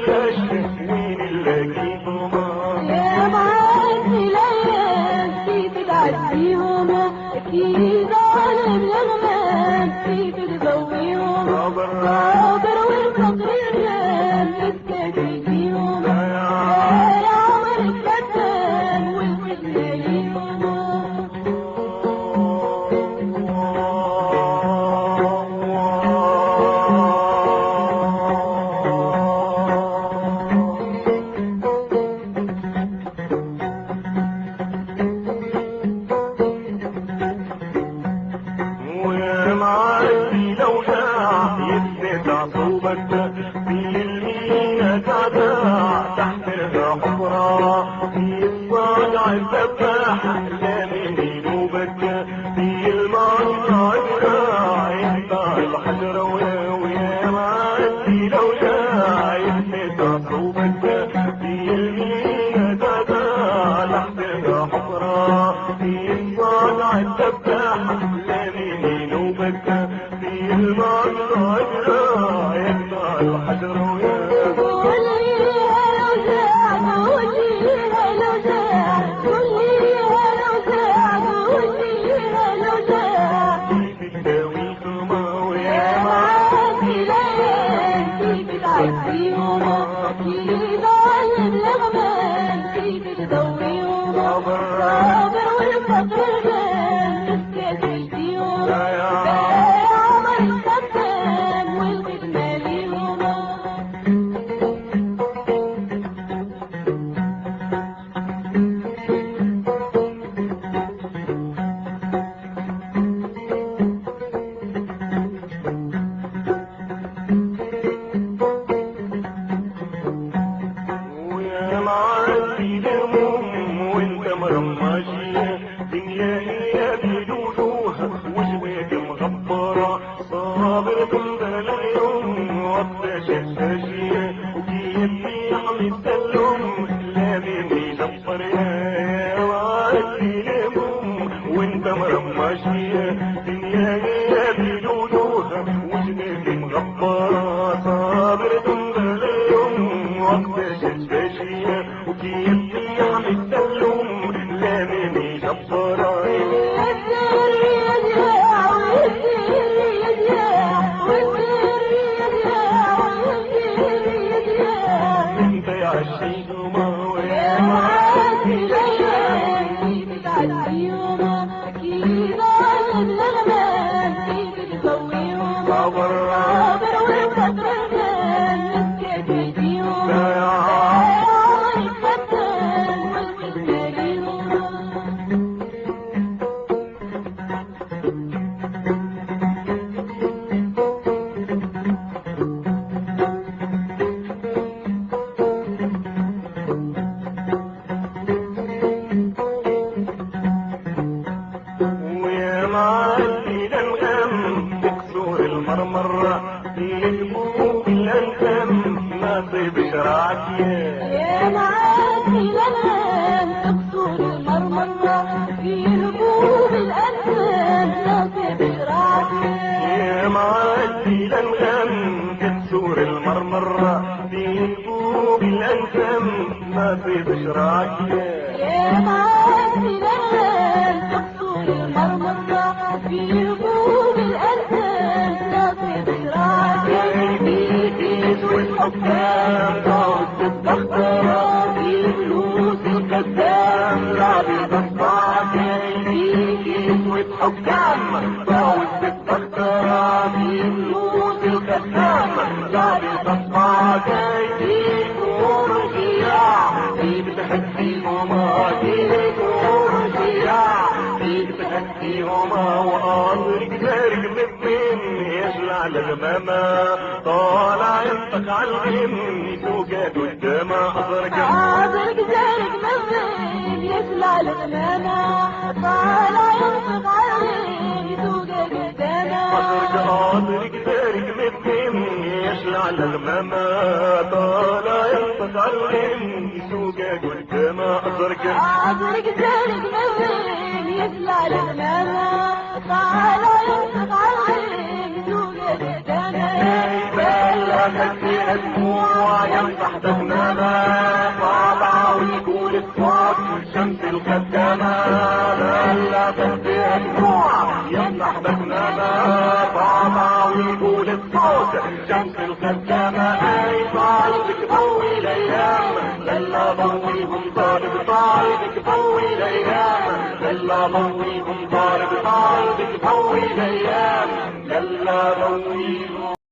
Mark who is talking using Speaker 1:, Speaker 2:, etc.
Speaker 1: ملهاش وين نلاقيهم
Speaker 2: يا معدي الايام كيف تعديهم اكيد عالم الغمام كيف تضويهم صابر والفقر اليوم تستجي فيهم يا عمر الفتان والفتنة ليهم
Speaker 1: ويا معدي لو شاع يتبع صوبك في المينا تعدى تحتها حفرة في الصاجع الذباح لا من ينوبك في المعصرة يقطع الحجر ويا معدي لو شاع يتبع صوبك في المينا تعدى تحتها حفرة في الصاجع الذباح في المعصرة يقطع الحجر وانت مرمشية دنيا هي بجودوها وجنك مغبرة صابر تنزل اليوم وقت ششاشية وكيف عم تسلم لا مني جبرة انت يا عشيق ويا معاكي مرة يجبوك الأنسام نصيب شراعك
Speaker 2: يا معادي الأنام تكسر المرمرة يجبوك الأنسام نصيب شراعك
Speaker 1: يا معادي الأنغام تكسر المرمرة يجبوك الأنسام نصيب شراعك
Speaker 2: يا معادي الأنام تكسر المرمرة يجبوك الأنسام
Speaker 1: والحكام ضغط الضغطة في فلوس القدام لعبي بصبعك يديك والحكام ضغط الضغطة في فلوس القدام لعبي بصبعك يديك ورجيع في بتحديهم يديك ورجيع في بتحديهم وقاضرك دارك بالدين يشلع لغمامة طالع ينطق عالغيم يسوقك قدام حضرك
Speaker 2: حاضرك دارك بالغيم يشلع لغمامة طالع ينطق عالغيم يسوقك قدام
Speaker 1: حضرك دارك بالغيم يشلع لغمامة طالع ينطق عالغيم يسوقك قدام حضرك
Speaker 2: دارك بالغيم يشلع لغمامة طالع ينطق عالغيم يسوقك قدام
Speaker 1: تكفيها دموع يمسح دمامة طالعة ويقول الصوت شمس الخدامة لا تكفيها دموع يمسح دمامة طالعة ويقول الصوت شمس الخدامة اي طالبك ضوي الايام لا ضويهم طالبك ضوي الايام لا ضويهم طالبك ضوي الايام لا ضويهم